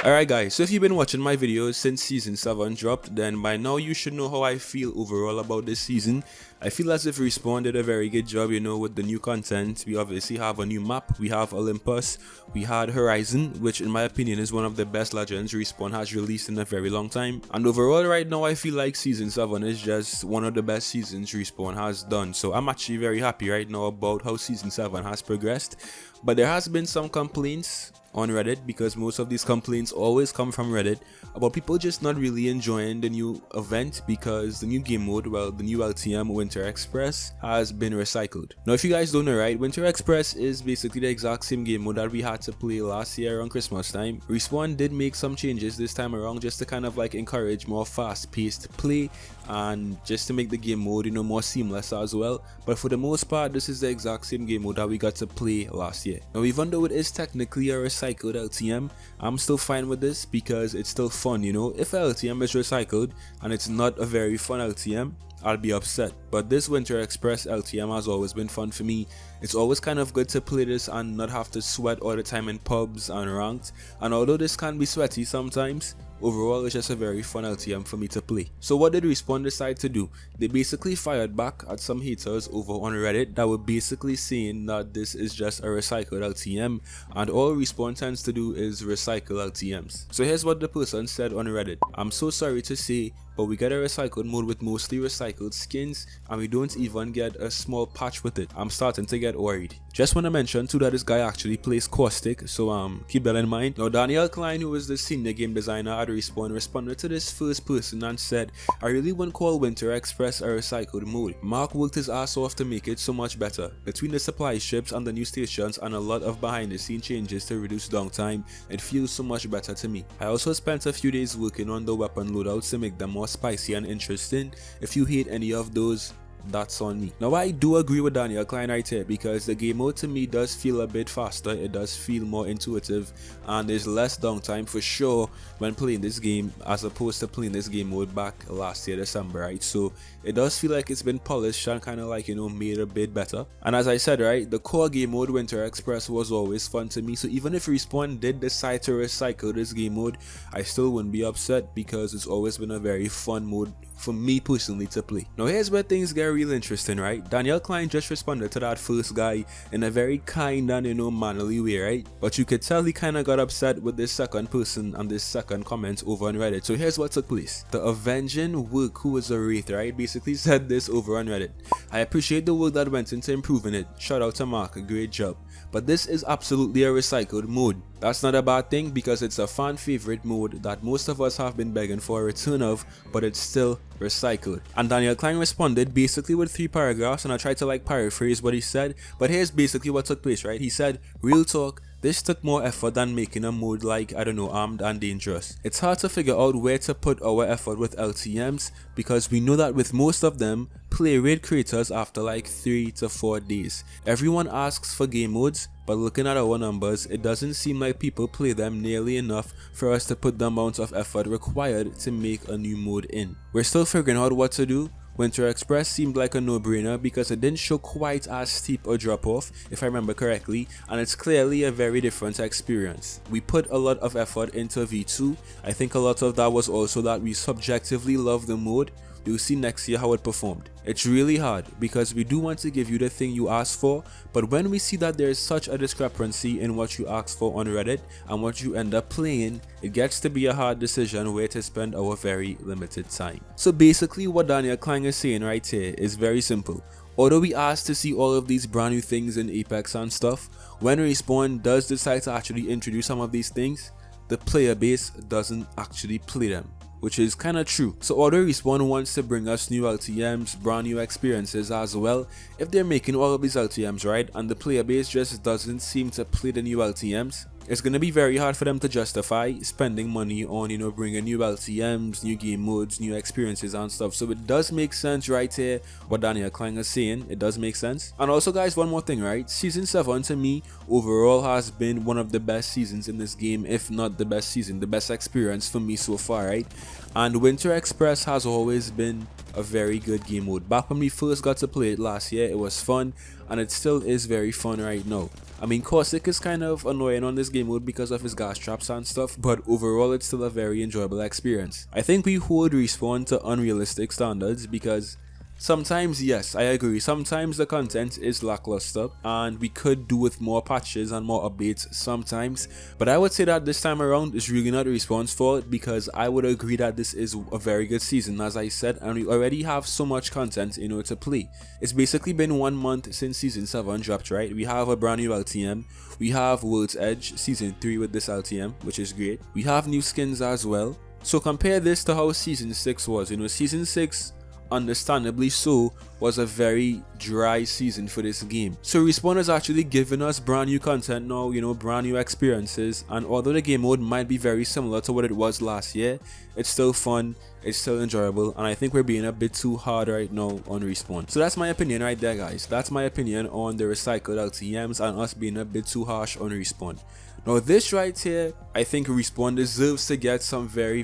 Alright guys, so if you've been watching my videos since season 7 dropped, then by now you should know how I feel overall about this season. I feel as if Respawn did a very good job, with the new content. We obviously have a new map, we have Olympus, we had Horizon, which in my opinion is one of the best legends Respawn has released in a very long time. And overall right now I feel like season 7 is just one of the best seasons Respawn has done. So I'm actually very happy right now about how season 7 has progressed. But there has been some complaints on Reddit, because most of these complaints always come from Reddit, about people just not really enjoying the new event because the new game mode, well, the new LTM Winter Express has been recycled. Now if you guys don't know, right, Winter Express is basically the exact same game mode that we had to play last year around Christmas time. Respawn did make some changes this time around just to kind of like encourage more fast-paced play and just to make the game mode more seamless as well. But for the most part, this is the exact same game mode that we got to play last year. Now even though it is technically a recycled LTM, I'm still fine with this because it's still fun. If a LTM is recycled and it's not a very fun LTM, I'll be upset. But this Winter Express LTM has always been fun for me. It's always kind of good to play this and not have to sweat all the time in pubs and ranked. And although this can be sweaty sometimes, overall it's just a very fun LTM for me to play. So what did Respawn decide to do? They basically fired back at some haters over on Reddit that were basically saying that this is just a recycled LTM and all Respawn tends to do is recycle LTMs. So here's what the person said on Reddit. "I'm so sorry to say, but we get a recycled mode with mostly recycled skins and we don't even get a small patch with it. I'm starting to get worried." Just want to mention too that this guy actually plays Caustic, so keep that in mind. Now Klein, who is the senior game designer at Respawn, responded to this first person and said, "I really wouldn't call Winter Express a recycled mode. Mark worked his ass off to make it so much better. Between the supply ships and the new stations and a lot of behind the scene changes to reduce downtime, it feels so much better to me. I also spent a few days working on the weapon loadouts to make them more spicy and interesting. If you hate any of those, that's on me." Now I do agree with Klein right here, because the game mode to me does feel a bit faster, it does feel more intuitive, and there's less downtime for sure when playing this game as opposed to playing this game mode back last year December, right? So it does feel like it's been polished and kind of like made a bit better. And as I said, right, the core game mode Winter Express was always fun to me, so even if Respawn did decide to recycle this game mode, I still wouldn't be upset because it's always been a very fun mode for me personally to play. Now here's where things get real interesting, right? Klein just responded to that first guy in a very kind and mannerly way, right? But you could tell he kind of got upset with this second person and this second comment over on Reddit. So here's what took place. The Avenging Work, who was a wraith, right, basically said this over on Reddit: "I appreciate the work that went into improving it. Shout out to Mark, a great job. But this is absolutely a recycled mode. That's not a bad thing because it's a fan favorite mode that most of us have been begging for a return of, but it's still recycled." And Klein responded basically with 3 paragraphs, and I tried to like paraphrase what he said, but here's basically what took place, right? He said, "Real talk, this took more effort than making a mode like, I don't know, Armed and Dangerous. It's hard to figure out where to put our effort with LTMs because we know that with most of them, play rate creators after like 3 to 4 days. Everyone asks for game modes, but looking at our numbers, it doesn't seem like people play them nearly enough for us to put the amount of effort required to make a new mode in. We're still figuring out what to do. Winter Express seemed like a no-brainer because it didn't show quite as steep a drop-off, if I remember correctly, and it's clearly a very different experience. We put a lot of effort into V2. I think a lot of that was also that we subjectively love the mode. You'll see next year how it performed. It's really hard because we do want to give you the thing you asked for, but when we see that there is such a discrepancy in what you asked for on Reddit and what you end up playing, it gets to be a hard decision where to spend our very limited time." So basically what Klein is saying right here is very simple. Although we asked to see all of these brand new things in Apex and stuff, when Respawn does decide to actually introduce some of these things, the player base doesn't actually play them, which is kind of true. So although Respawn wants to bring us new LTMs, brand new experiences as well, if they're making all of these LTMs, right, and the player base just doesn't seem to play the new LTMs, it's going to be very hard for them to justify spending money on, bringing new LTMs, new game modes, new experiences and stuff. So it does make sense right here what Klein is saying. It does make sense. And also guys, one more thing, right? Season 7 to me overall has been one of the best seasons in this game, if not the best season, the best experience for me so far, right? And Winter Express has always been a very good game mode. Back when we first got to play it last year, it was fun, and it still is very fun right now. I mean, Caustic is kind of annoying on this game mode because of his gas traps and stuff, but overall it's still a very enjoyable experience. I think we hold Respawn to unrealistic standards because sometimes, yes, I agree, sometimes the content is lackluster and we could do with more patches and more updates sometimes, but I would say that this time around is really not Respawn's fault because I would agree that this is a very good season, as I said, and we already have so much content to play. It's basically been 1 month since Season 7 dropped, right? We have a brand new LTM, we have World's Edge Season 3 with this LTM, which is great. We have new skins as well. So compare this to how Season 6 was. Season 6, understandably so, was a very dry season for this game. So Respawn has actually given us brand new content now, brand new experiences, and although the game mode might be very similar to what it was last year, it's still fun, it's still enjoyable, and I think we're being a bit too hard right now on Respawn. So that's my opinion right there, guys. That's my opinion on the recycled LTMs and us being a bit too harsh on Respawn. Now this right here, I think Respawn deserves to get some very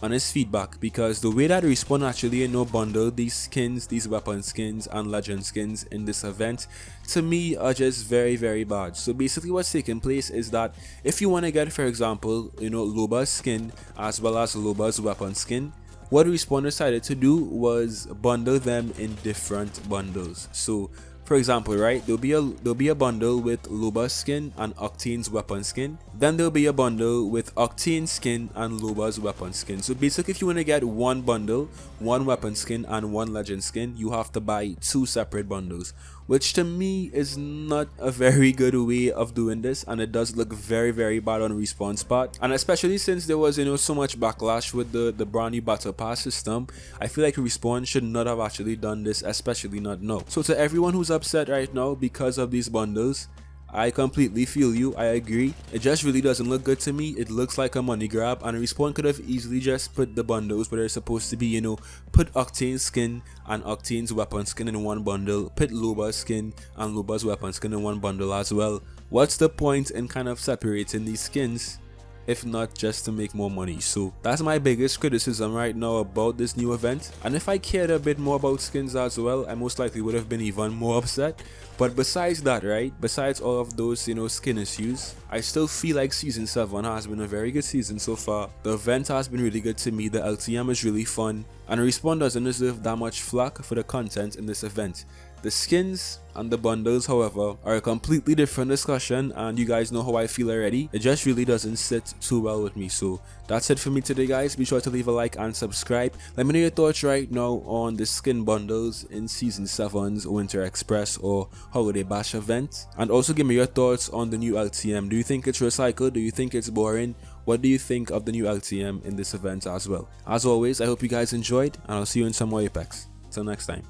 honest feedback, because the way that Respawn actually bundled these skins, these weapon skins and legend skins in this event, to me are just very bad. So basically what's taking place is that if you want to get, for example, Loba's skin as well as Loba's weapon skin, what Respawn decided to do was bundle them in different bundles. So for example, right, there'll be a bundle with Loba's skin and Octane's weapon skin. Then there'll be a bundle with Octane's skin and Loba's weapon skin. So basically, if you want to get one bundle, one weapon skin and one legend skin, you have to buy 2 separate bundles, which to me is not a very good way of doing this, and it does look very bad on Respawn's part. And especially since there was so much backlash with the brand new battle pass system, I feel like Respawn should not have actually done this, especially not now. So to everyone who's upset right now because of these bundles, I completely feel you, I agree. It just really doesn't look good to me. It looks like a money grab, and Respawn could have easily just put the bundles where they're supposed to be, put Octane's skin and Octane's weapon skin in one bundle, put Loba's skin and Loba's weapon skin in one bundle as well. What's the point in kind of separating these skins if not just to make more money? So that's my biggest criticism right now about this new event. And if I cared a bit more about skins as well, I most likely would have been even more upset. But besides that, right, besides all of those skin issues, I still feel like Season 7 has been a very good season so far. The event has been really good to me, the LTM is really fun, and Respawn doesn't deserve that much flack for the content in this event. The skins and the bundles, however, are a completely different discussion, and you guys know how I feel already. It just really doesn't sit too well with me. So that's it for me today, guys. Be sure to leave a like and subscribe. Let me know your thoughts right now on the skin bundles in Season 7's Winter Express or Holiday Bash event, and also give me your thoughts on the new LTM. Do you think it's recycled? Do you think it's boring? What do you think of the new LTM in this event as well? As always, I hope you guys enjoyed, and I'll see you in some more Apex. Till next time.